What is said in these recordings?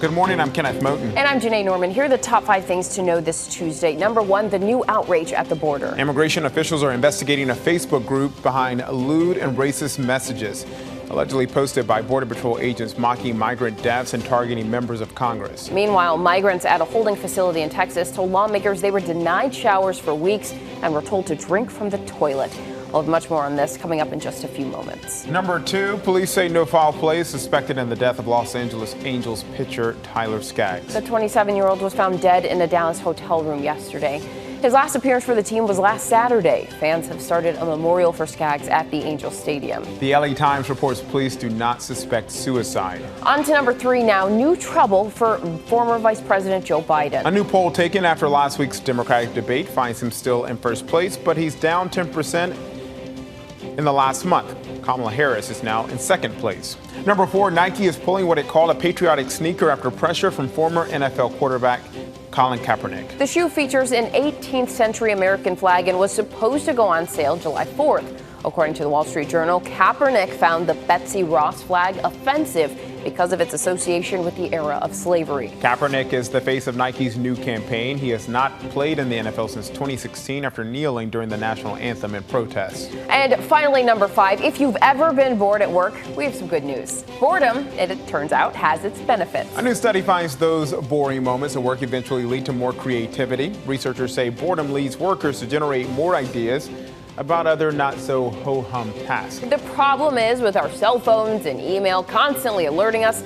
Good morning, I'm Kenneth Moten. And I'm Janae Norman. Here are the top 5 things to know this Tuesday. Number 1, the new outrage at the border. Immigration officials are investigating a Facebook group behind lewd and racist messages allegedly posted by Border Patrol agents mocking migrant deaths and targeting members of Congress. Meanwhile, migrants at a holding facility in Texas told lawmakers they were denied showers for weeks and were told to drink from the toilet. We'll have much more on this coming up in just a few moments. Number 2, police say no foul play suspected in the death of Los Angeles Angels pitcher Tyler Skaggs. The 27-year-old was found dead in a Dallas hotel room yesterday. His last appearance for the team was last Saturday. Fans have started a memorial for Skaggs at the Angels Stadium. The LA Times reports police do not suspect suicide. On to number 3 now. New trouble for former Vice President Joe Biden. A new poll taken after last week's Democratic debate finds him still in first place, but he's down 10% in the last month. Kamala Harris is now in second place. Number 4, Nike is pulling what it called a patriotic sneaker after pressure from former NFL quarterback Colin Kaepernick. The shoe features an 18th century American flag and was supposed to go on sale July 4th. According to the Wall Street Journal, Kaepernick found the Betsy Ross flag offensive because of its association with the era of slavery. Kaepernick is the face of Nike's new campaign. He has not played in the NFL since 2016 after kneeling during the national anthem in protest. And finally, number 5, if you've ever been bored at work, we have some good news. Boredom, it turns out, has its benefits. A new study finds those boring moments at work eventually lead to more creativity. Researchers say boredom leads workers to generate more ideas about other not-so-ho-hum tasks. The problem is, with our cell phones and email constantly alerting us,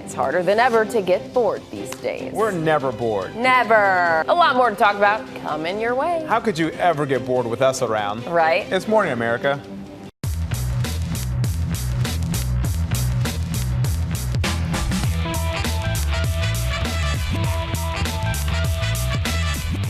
it's harder than ever to get bored these days. We're never bored. Never. A lot more to talk about coming your way. How could you ever get bored with us around? Right? It's Morning America.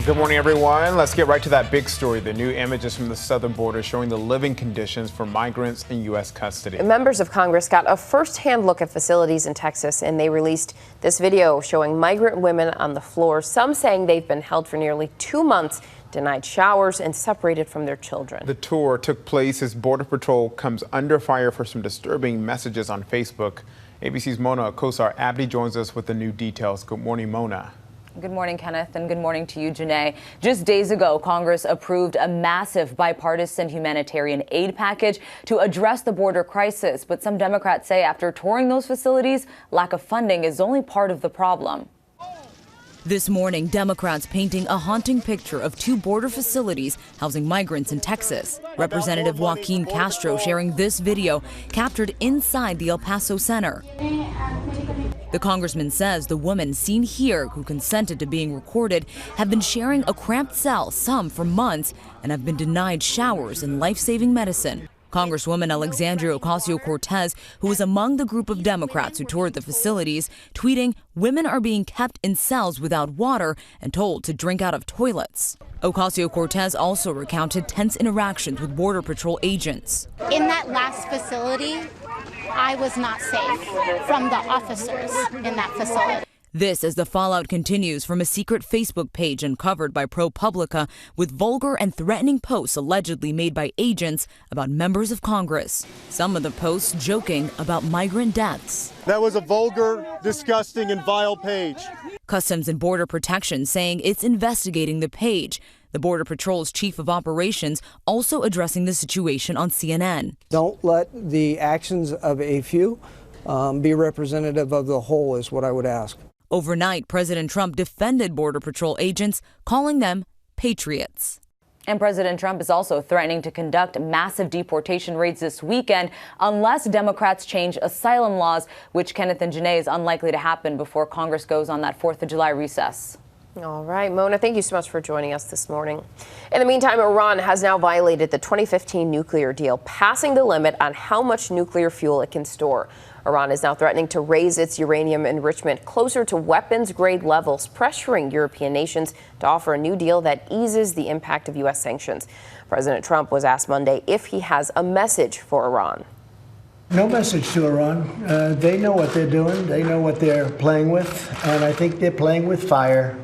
Good morning, everyone. Let's get right to that big story. The new images from the southern border showing the living conditions for migrants in U.S. custody. Members of Congress got a first-hand look at facilities in Texas, and they released this video showing migrant women on the floor, some saying they've been held for nearly 2 months, denied showers, and separated from their children. The tour took place as Border Patrol comes under fire for some disturbing messages on Facebook. ABC's Mona Kosar-Abdi joins us with the new details. Good morning, Mona. Good morning, Kenneth, and good morning to you, Janae. Just days ago, Congress approved a massive bipartisan humanitarian aid package to address the border crisis. But some Democrats say after touring those facilities, lack of funding is only part of the problem. This morning, Democrats painting a haunting picture of 2 border facilities housing migrants in Texas. Representative Joaquin Castro sharing this video captured inside the El Paso Center. The congressman says the women seen here who consented to being recorded have been sharing a cramped cell, some for months, and have been denied showers and life-saving medicine. Congresswoman Alexandria Ocasio-Cortez, who was among the group of Democrats who toured the facilities, tweeting, "Women are being kept in cells without water and told to drink out of toilets." Ocasio-Cortez also recounted tense interactions with Border Patrol agents. In that last facility, I was not safe from the officers in that facility. This as the fallout continues from a secret Facebook page uncovered by ProPublica with vulgar and threatening posts allegedly made by agents about members of Congress. Some of the posts joking about migrant deaths. That was a vulgar, disgusting, and vile page. Customs and Border Protection saying it's investigating the page. The Border Patrol's chief of operations also addressing the situation on CNN. Don't let the actions of a few be representative of the whole is what I would ask. Overnight, President Trump defended Border Patrol agents, calling them patriots. And President Trump is also threatening to conduct massive deportation raids this weekend unless Democrats change asylum laws, which Kenneth and Janae is unlikely to happen before Congress goes on that 4th of July recess. All right, Mona, thank you so much for joining us this morning. In the meantime, Iran has now violated the 2015 nuclear deal, passing the limit on how much nuclear fuel it can store. Iran is now threatening to raise its uranium enrichment closer to weapons-grade levels, pressuring European nations to offer a new deal that eases the impact of U.S. sanctions. President Trump was asked Monday if he has a message for Iran. No message to Iran. They know what they're doing. They know what they're playing with, and I think they're playing with fire.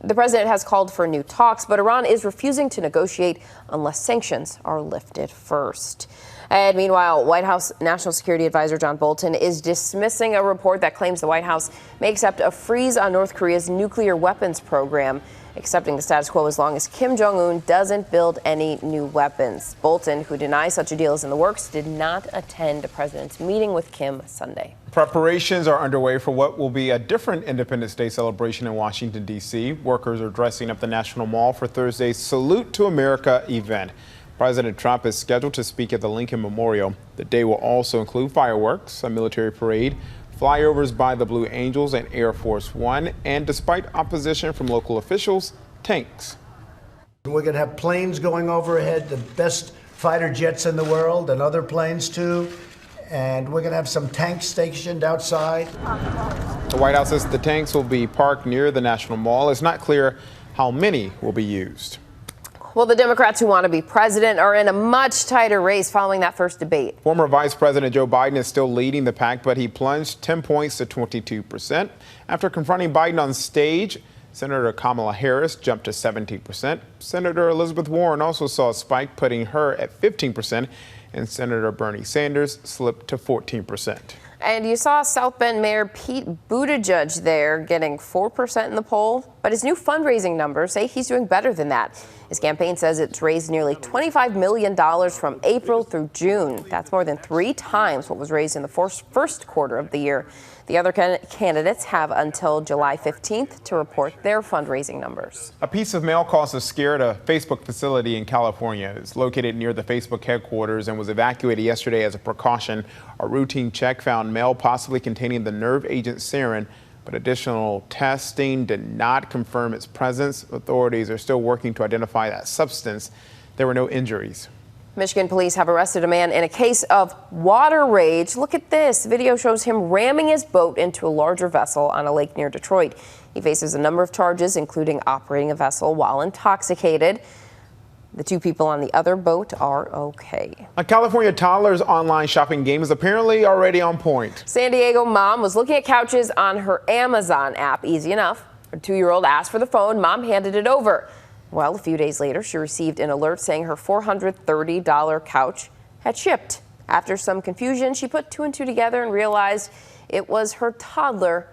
The president has called for new talks, but Iran is refusing to negotiate unless sanctions are lifted first. And meanwhile, White House National Security Advisor John Bolton is dismissing a report that claims the White House may accept a freeze on North Korea's nuclear weapons program, accepting the status quo as long as Kim Jong-un doesn't build any new weapons. Bolton, who denies such a deal is in the works, did not attend the president's meeting with Kim Sunday. Preparations are underway for what will be a different Independence Day celebration in Washington, D.C. Workers are dressing up the National Mall for Thursday's Salute to America event. President Trump is scheduled to speak at the Lincoln Memorial. The day will also include fireworks, a military parade, flyovers by the Blue Angels and Air Force One, and despite opposition from local officials, tanks. We're going to have planes going overhead, the best fighter jets in the world, and other planes too. And we're going to have some tanks stationed outside. The White House says the tanks will be parked near the National Mall. It's not clear how many will be used. Well, the Democrats who want to be president are in a much tighter race following that first debate. Former Vice President Joe Biden is still leading the pack, but he plunged 10 points to 22%. After confronting Biden on stage, Senator Kamala Harris jumped to 17%. Senator Elizabeth Warren also saw a spike, putting her at 15%, and Senator Bernie Sanders slipped to 14%. And you saw South Bend Mayor Pete Buttigieg there getting 4% in the poll, but his new fundraising numbers say he's doing better than that. His campaign says it's raised nearly $25 million from April through June. That's more than 3 times what was raised in the first quarter of the year. The other candidates have until July 15th to report their fundraising numbers. A piece of mail caused a scare at a Facebook facility in California. It's located near the Facebook headquarters and was evacuated yesterday as a precaution. A routine check found mail possibly containing the nerve agent sarin, but additional testing did not confirm its presence. Authorities are still working to identify that substance. There were no injuries. Michigan police have arrested a man in a case of water rage. Look at this. Video shows him ramming his boat into a larger vessel on a lake near Detroit. He faces a number of charges, including operating a vessel while intoxicated. The 2 people on the other boat are okay. A California toddler's online shopping game is apparently already on point. San Diego mom was looking at couches on her Amazon app. Easy enough. Her 2-year-old asked for the phone. Mom handed it over. Well, a few days later, she received an alert saying her $430 couch had shipped. After some confusion, she put 2 and 2 together and realized it was her toddler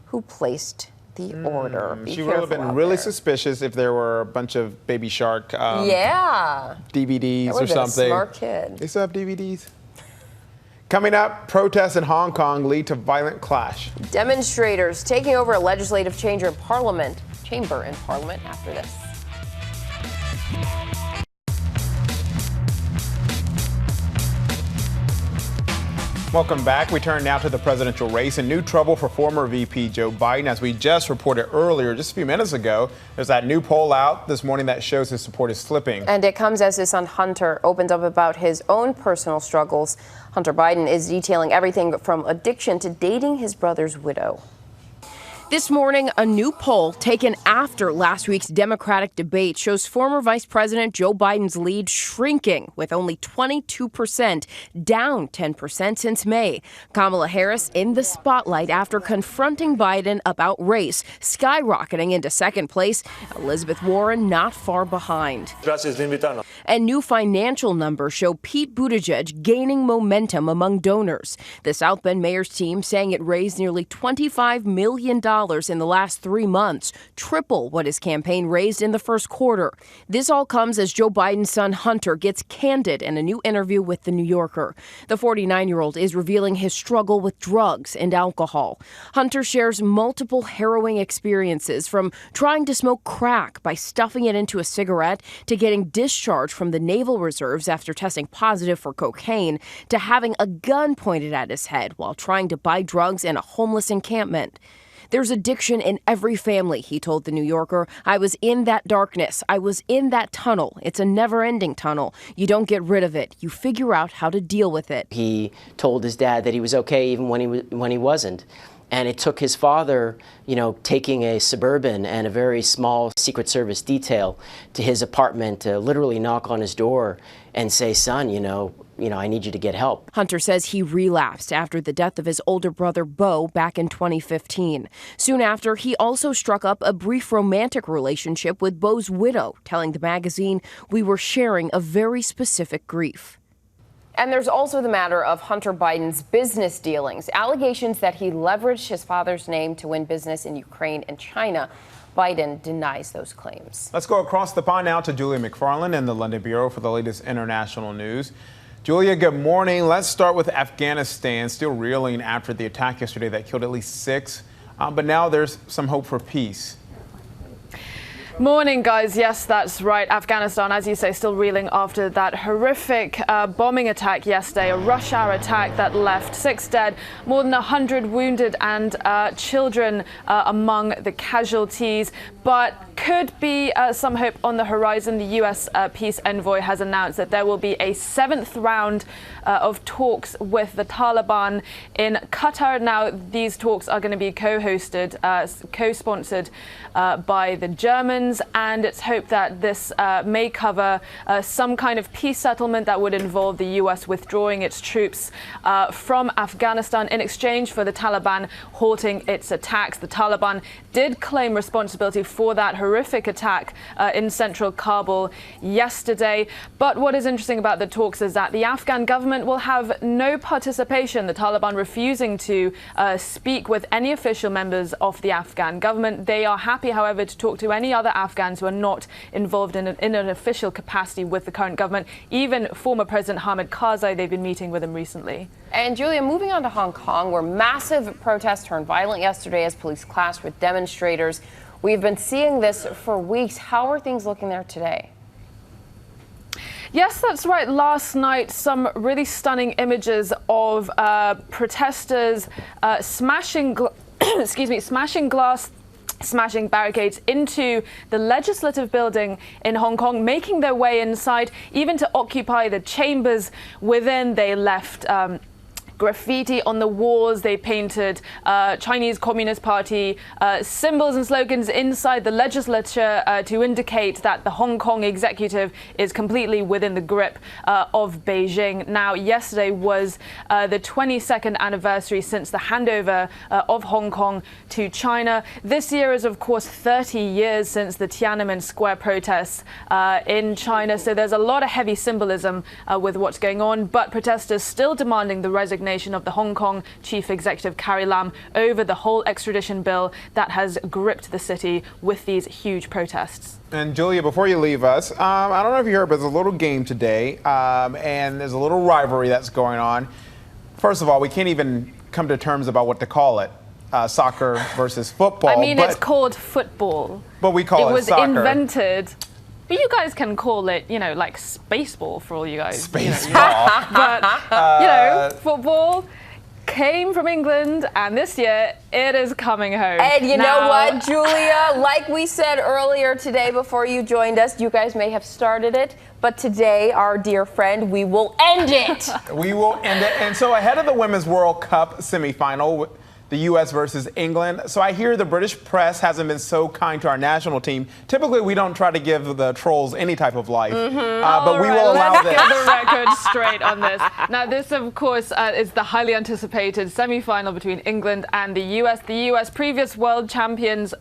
who placed the order. She would have been really suspicious if there were a bunch of Baby Shark DVDs or something. A smart kid. They still have DVDs. Coming up, protests in Hong Kong lead to violent clash. Demonstrators taking over a legislative chamber in Parliament after this. Welcome back. We turn now to the presidential race and new trouble for former VP Joe Biden. As we just reported earlier, just a few minutes ago, there's that new poll out this morning that shows his support is slipping. And it comes as his son Hunter opens up about his own personal struggles. Hunter Biden is detailing everything from addiction to dating his brother's widow. This morning, a new poll taken after last week's Democratic debate shows former Vice President Joe Biden's lead shrinking with only 22%, down 10% since May. Kamala Harris in the spotlight after confronting Biden about race, skyrocketing into second place. Elizabeth Warren not far behind. And new financial numbers show Pete Buttigieg gaining momentum among donors. The South Bend mayor's team saying it raised nearly $25 million in the last 3 months, triple what his campaign raised in the first quarter. This all comes as Joe Biden's son Hunter gets candid in a new interview with The New Yorker. The 49-year-old is revealing his struggle with drugs and alcohol. Hunter shares multiple harrowing experiences, from trying to smoke crack by stuffing it into a cigarette to getting discharged from the Naval Reserves after testing positive for cocaine, to having a gun pointed at his head while trying to buy drugs in a homeless encampment. There's addiction in every family, he told The New Yorker. I was in that darkness. I was in that tunnel. It's a never-ending tunnel. You don't get rid of it. You figure out how to deal with it. He told his dad that he was okay even when he wasn't. And it took his father, taking a Suburban and a very small Secret Service detail to his apartment to literally knock on his door and say, son, I need you to get help. Hunter says he relapsed after the death of his older brother, Bo, back in 2015. Soon after, he also struck up a brief romantic relationship with Bo's widow, telling the magazine, we were sharing a very specific grief. And there's also the matter of Hunter Biden's business dealings, allegations that he leveraged his father's name to win business in Ukraine and China. Biden denies those claims. Let's go across the pond now to Julia McFarland in the London Bureau for the latest international news. Julia, good morning. Let's start with Afghanistan, still reeling after the attack yesterday that killed at least 6. But now there's some hope for peace. Morning, guys. Yes, that's right. Afghanistan, as you say, still reeling after that horrific bombing attack yesterday, a rush hour attack that left 6 dead, more than 100 wounded, and children among the casualties. But could be some hope on the horizon. The U.S. peace envoy has announced that there will be a 7th round of talks with the Taliban in Qatar. Now, these talks are going to be co-hosted, co-sponsored by the Germans, and it's hoped that this may cover some kind of peace settlement that would involve the U.S. withdrawing its troops from Afghanistan in exchange for the Taliban halting its attacks. The Taliban did claim responsibility for that horrific attack in central Kabul yesterday. But what is interesting about the talks is that the Afghan government will have no participation, the Taliban refusing to speak with any official members of the Afghan government. They are happy, however, to talk to any other Afghans who are not involved in an official capacity with the current government. Even former President Hamid Karzai, they've been meeting with him recently. And Julia, moving on to Hong Kong, where massive protests turned violent yesterday as police clashed with demonstrators. We've been seeing this for weeks. How are things looking there today? Yes, that's right. Last night, some really stunning images of protesters smashing glass, smashing barricades into the legislative building in Hong Kong, making their way inside, even to occupy the chambers within. They left graffiti on the walls. They painted Chinese Communist Party symbols and slogans inside the legislature to indicate that the Hong Kong executive is completely within the grip of Beijing. Now, yesterday was the 22nd anniversary since the handover of Hong Kong to China. This year is, of course, 30 years since the Tiananmen Square protests in China. So there's a lot of heavy symbolism with what's going on, but protesters still demanding the resignation of the Hong Kong chief executive Carrie Lam over the whole extradition bill that has gripped the city with these huge protests. And Julia, before you leave us, I don't know if you heard, but there's a little game today, and there's a little rivalry that's going on. First of all, we can't even come to terms about what to call it. Soccer versus football. I mean, it's called football. But we call it soccer. It was invented. But you guys can call it, you know, like spaceball for all you guys. Spaceball. But, football came from England, and this year it is coming home. And you know what, Julia? Like we said earlier today before you joined us, you guys may have started it, but today, our dear friend, we will end it. We will end it. And so ahead of the Women's World Cup semifinal, the U.S. versus England. So I hear the British press hasn't been so kind to our national team. Typically, we don't try to give the trolls any type of life, but we will allow this. Let's get the record straight on this. Now, this, of course, is the highly anticipated semi-final between England and the U.S. The U.S. previous world champions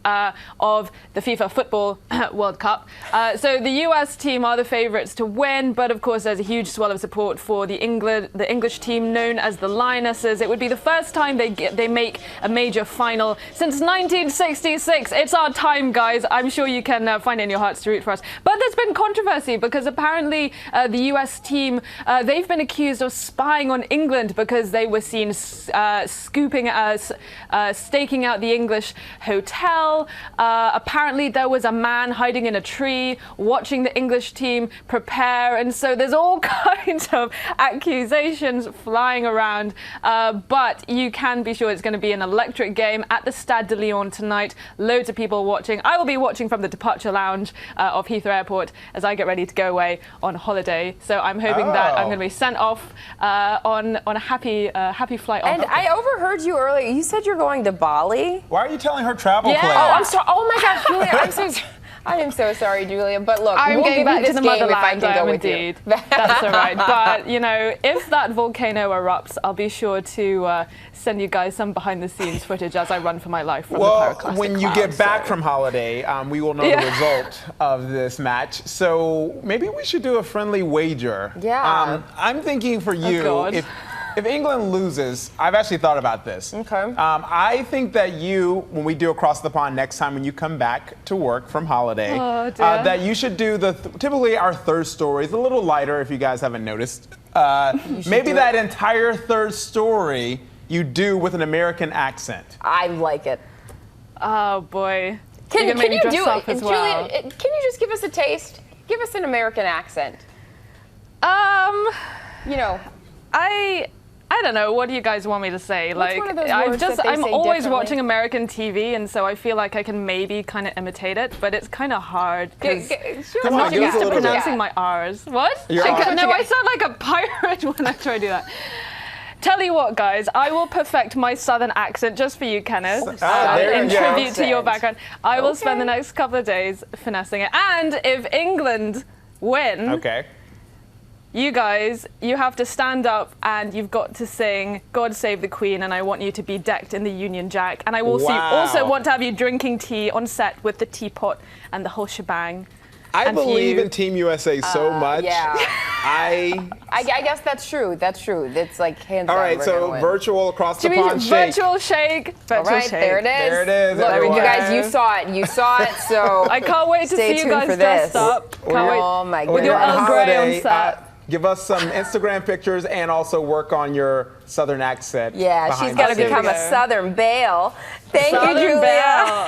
of the FIFA Football World Cup. So the U.S. team are the favourites to win, but of course, there's a huge swell of support for the English team known as the Lionesses. It would be the first time they make a major final since 1966. It's our time, guys. I'm sure you can find it in your hearts to root for us. But there's been controversy because apparently the US team, they've been accused of spying on England because they were seen staking out the English hotel. Apparently there was a man hiding in a tree watching the English team prepare. And so there's all kinds of accusations flying around. But you can be sure it's going to be an electric game at the Stade de Lyon tonight. Loads of people watching. I will be watching from the departure lounge of Heathrow Airport as I get ready to go away on holiday. So I'm hoping that I'm going to be sent off on a happy flight off. And I overheard you earlier. You said you're going to Bali. Why are you telling her travel plans? Oh, I'm sorry. Oh my gosh, Julia, I'm so sorry. I am so sorry, Julia. But look, I'm we'll going give back you to this the game if I motherland. can I go am with indeed. you. That's all right. But, you know, if that volcano erupts, I'll be sure to send you guys some behind-the-scenes footage as I run for my life from the pyroclastic when you clouds, get back so. from holiday, we will know the result of this match. So maybe we should do a friendly wager. Yeah. I'm thinking for you, if England loses, I've actually thought about this. Okay. I think that when we do Across the Pond next time when you come back to work from holiday, that you should do typically our third story is a little lighter if you guys haven't noticed. Maybe that entire third story you do with an American accent. I like it. Oh, boy. Can you do it? As well. Julia, can you just give us a taste? Give us an American accent. You know. I don't know. What do you guys want me to say? What's one of those words that they I'm say always differently? watching American TV, and so I feel like I can maybe kind of imitate it, but it's kind of hard because I'm not used to pronouncing my R's. What? No, I sound like a pirate when I try to do that. Tell you what, guys, I will perfect my southern accent just for you, Kenneth, in tribute to your background. I will spend the next couple of days finessing it. And if England win, you guys, you have to stand up and you've got to sing God Save the Queen, and I want you to be decked in the Union Jack. And I also want to have you drinking tea on set with the teapot and the whole shebang. I believe in Team USA so much. Yeah. I guess that's true. That's true. It's like hands down. All right, so virtual Across the Pond shake. Virtual shake. All right, there it is. There it is. Look, everyone. you guys, you saw it. You saw it. So I can't wait to see you guys dressed up. Oh my goodness. With your Earl Grey on set. Give us some Instagram pictures and also work on your Southern accent. Yeah, she's got to become a Southern Belle. Thank you, Julia.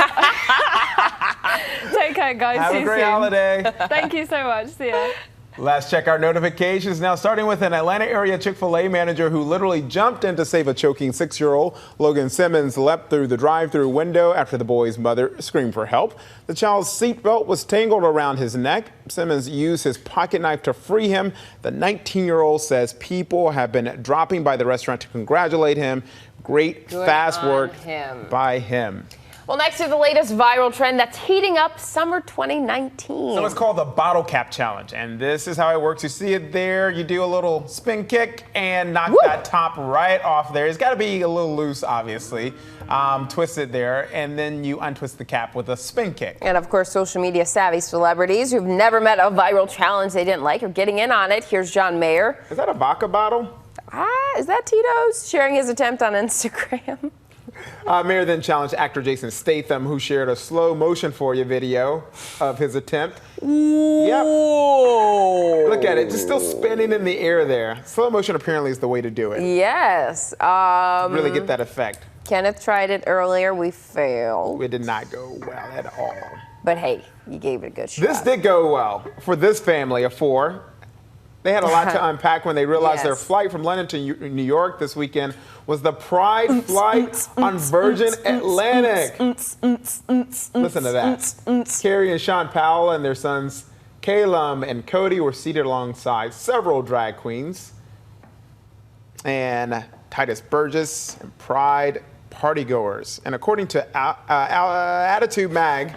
Take care, guys. Have See a you great soon. holiday. Thank you so much. See ya. Let's check our notifications now, starting with an Atlanta area Chick-fil-A manager who literally jumped in to save a choking 6-year-old. Logan Simmons leapt through the drive-thru window after the boy's mother screamed for help. The child's seatbelt was tangled around his neck. Simmons used his pocket knife to free him. The 19-year-old says people have been dropping by the restaurant to congratulate him. Great fast work by him. Well, next to the latest viral trend that's heating up summer 2019. So it's called the bottle cap challenge, and this is how it works. You see it there. You do a little spin kick and knock that top right off there. It's got to be a little loose, obviously. Twist it there, and then you untwist the cap with a spin kick. And of course, social media savvy celebrities who've never met a viral challenge they didn't like are getting in on it. Here's John Mayer. Is that a vodka bottle? Is that Tito's? Sharing his attempt on Instagram. Mayer then challenged actor Jason Statham, who shared a slow motion for you video of his attempt. Yep. Look at it, just still spinning in the air there. Slow motion apparently is the way to do it. Yes. Really get that effect. Kenneth tried it earlier. We failed. It did not go well at all. But hey, you gave it a good shot. This did go well for this family of 4. They had a lot to unpack when they realized their flight from London to New York this weekend was the Pride flight on Virgin Atlantic. Listen to that. Carrie and Sean Powell and their sons Calum and Cody were seated alongside several drag queens. And Titus Burgess and Pride partygoers. And according to Attitude Mag,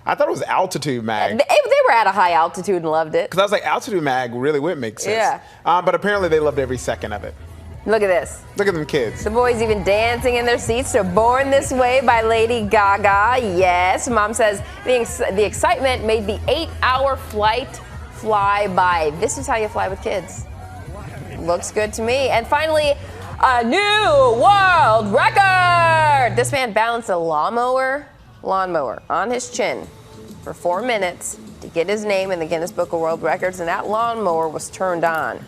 I thought it was Altitude Mag. They were at a high altitude and loved it. Because I was like, Altitude Mag really would make sense. Yeah. But apparently they loved every second of it. Look at this. Look at them kids. The boys even dancing in their seats to Born This Way by Lady Gaga. Yes, Mom says the excitement made the 8-hour flight fly by. This is how you fly with kids. Looks good to me. And finally, a new world record. This man balanced a lawnmower on his chin for 4 minutes to get his name in the Guinness Book of World Records, and that lawnmower was turned on.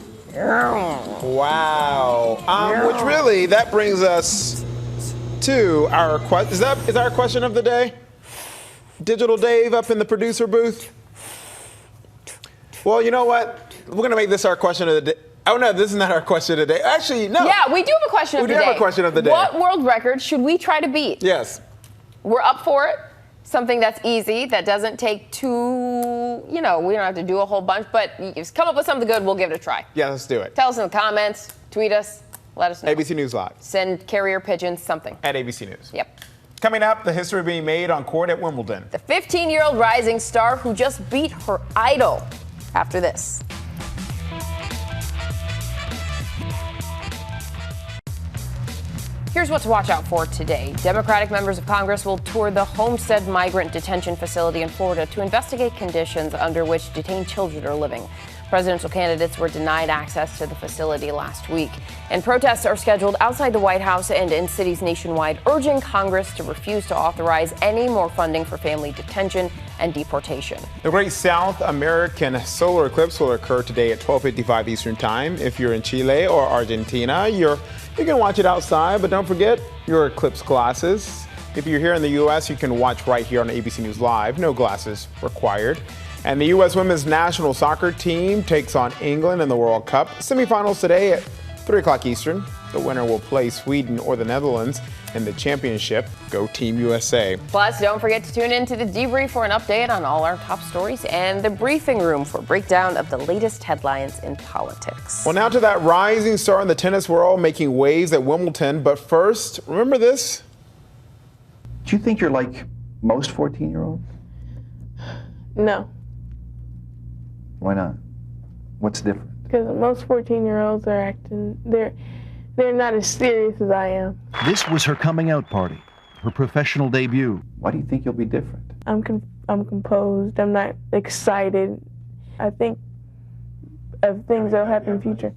Wow. Which really, that brings us to our question. Is our question of the day? Digital Dave up in the producer booth? Well, you know what? We're going to make this our question of the day. Oh, no, this is not our question of the day. Actually, no. Yeah, we do have a question of the day. We do have a question of the day. What world record should we try to beat? Yes. We're up for it. Something that's easy, that doesn't take too, we don't have to do a whole bunch, but just come up with something good, we'll give it a try. Yeah, let's do it. Tell us in the comments, tweet us, let us know. ABC News Live. Send carrier pigeons, something. At ABC News. Yep. Coming up, the history being made on court at Wimbledon. The 15-year-old rising star who just beat her idol. After this. Here's what to watch out for today. Democratic members of Congress will tour the Homestead Migrant Detention Facility in Florida to investigate conditions under which detained children are living. Presidential candidates were denied access to the facility last week. And protests are scheduled outside the White House and in cities nationwide, urging Congress to refuse to authorize any more funding for family detention and deportation. The Great South American solar eclipse will occur today at 12:55 Eastern Time. If you're in Chile or Argentina, you can watch it outside, but don't forget your eclipse glasses. If you're here in the U.S., you can watch right here on ABC News Live. No glasses required. And the U.S. women's national soccer team takes on England in the World Cup. Semifinals today at 3 o'clock Eastern. The winner will play Sweden or the Netherlands in the championship. Go Team USA. Plus, don't forget to tune in to The Debrief for an update on all our top stories and The Briefing Room for a breakdown of the latest headlines in politics. Well, now to that rising star in the tennis world making waves at Wimbledon. But first, remember this? Do you think you're like most 14-year-olds? No. Why not? What's different? Because most 14-year-olds are acting, they're not as serious as I am. This was her coming out party, her professional debut. Why do you think you'll be different? I'm composed. I'm not excited. I think of things that'll happen in the future.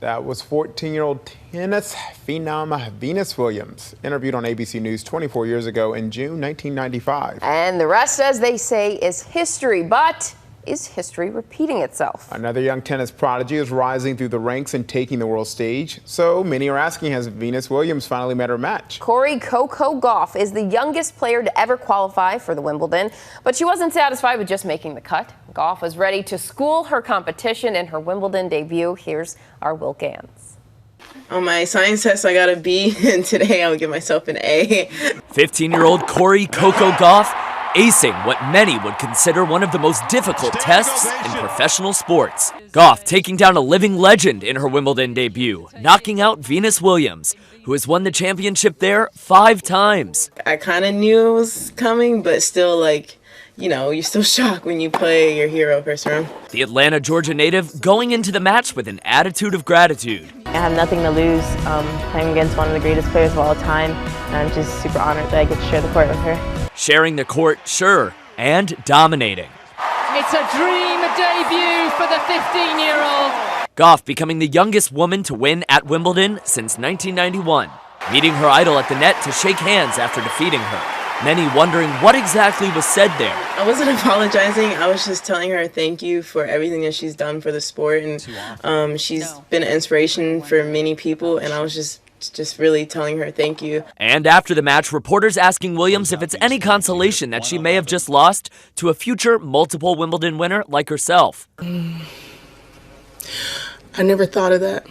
That was 14-year-old tennis phenom Venus Williams, interviewed on ABC News 24 years ago in June 1995. And the rest, as they say, is history. But is history repeating itself? Another young tennis prodigy is rising through the ranks and taking the world stage. So many are asking, has Venus Williams finally met her match? Corey Coco Gauff is the youngest player to ever qualify for the Wimbledon, but she wasn't satisfied with just making the cut. Gauff was ready to school her competition in her Wimbledon debut. Here's our Will Gans. On my science test, I got a B, and today I would give myself an A. 15-year-old Corey Coco Gauff acing what many would consider one of the most difficult tests in professional sports. Gauff taking down a living legend in her Wimbledon debut, knocking out Venus Williams, who has won the championship there 5 times. I kind of knew it was coming, but still, you're still shocked when you play your hero first round. The Atlanta, Georgia native going into the match with an attitude of gratitude. I have nothing to lose, playing against one of the greatest players of all time, and I'm just super honored that I get to share the court with her. Sharing the court, sure, and dominating. It's a dream debut for the 15-year-old. Gauff becoming the youngest woman to win at Wimbledon since 1991, meeting her idol at the net to shake hands after defeating her. Many wondering what exactly was said there. I wasn't apologizing. I was just telling her thank you for everything that she's done for the sport, and she's been an inspiration for many people, and I was just really telling her thank you. And after the match, reporters asking Williams if it's any consolation that she may have just lost to a future multiple Wimbledon winner like herself. I never thought of that.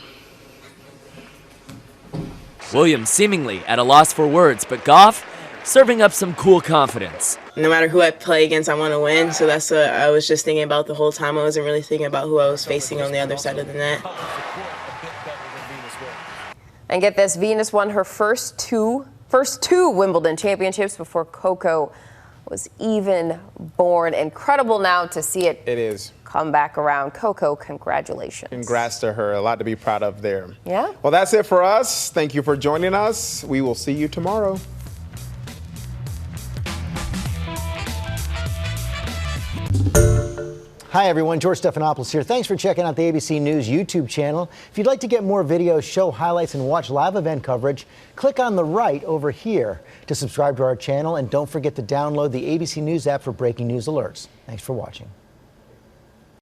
Williams seemingly at a loss for words, but Gauff serving up some cool confidence. No matter who I play against, I want to win, so that's what I was just thinking about the whole time. I wasn't really thinking about who I was facing on the other side of the net. And get this, Venus won her first two Wimbledon championships before Coco was even born. Incredible now to see it. It is. Come back around. Coco, congratulations. Congrats to her. A lot to be proud of there. Yeah. Well, that's it for us. Thank you for joining us. We will see you tomorrow. Hi everyone, George Stephanopoulos here. Thanks for checking out the ABC News YouTube channel. If you'd like to get more videos, show highlights, and watch live event coverage, click on the right over here to subscribe to our channel, and don't forget to download the ABC News app for breaking news alerts. Thanks for watching.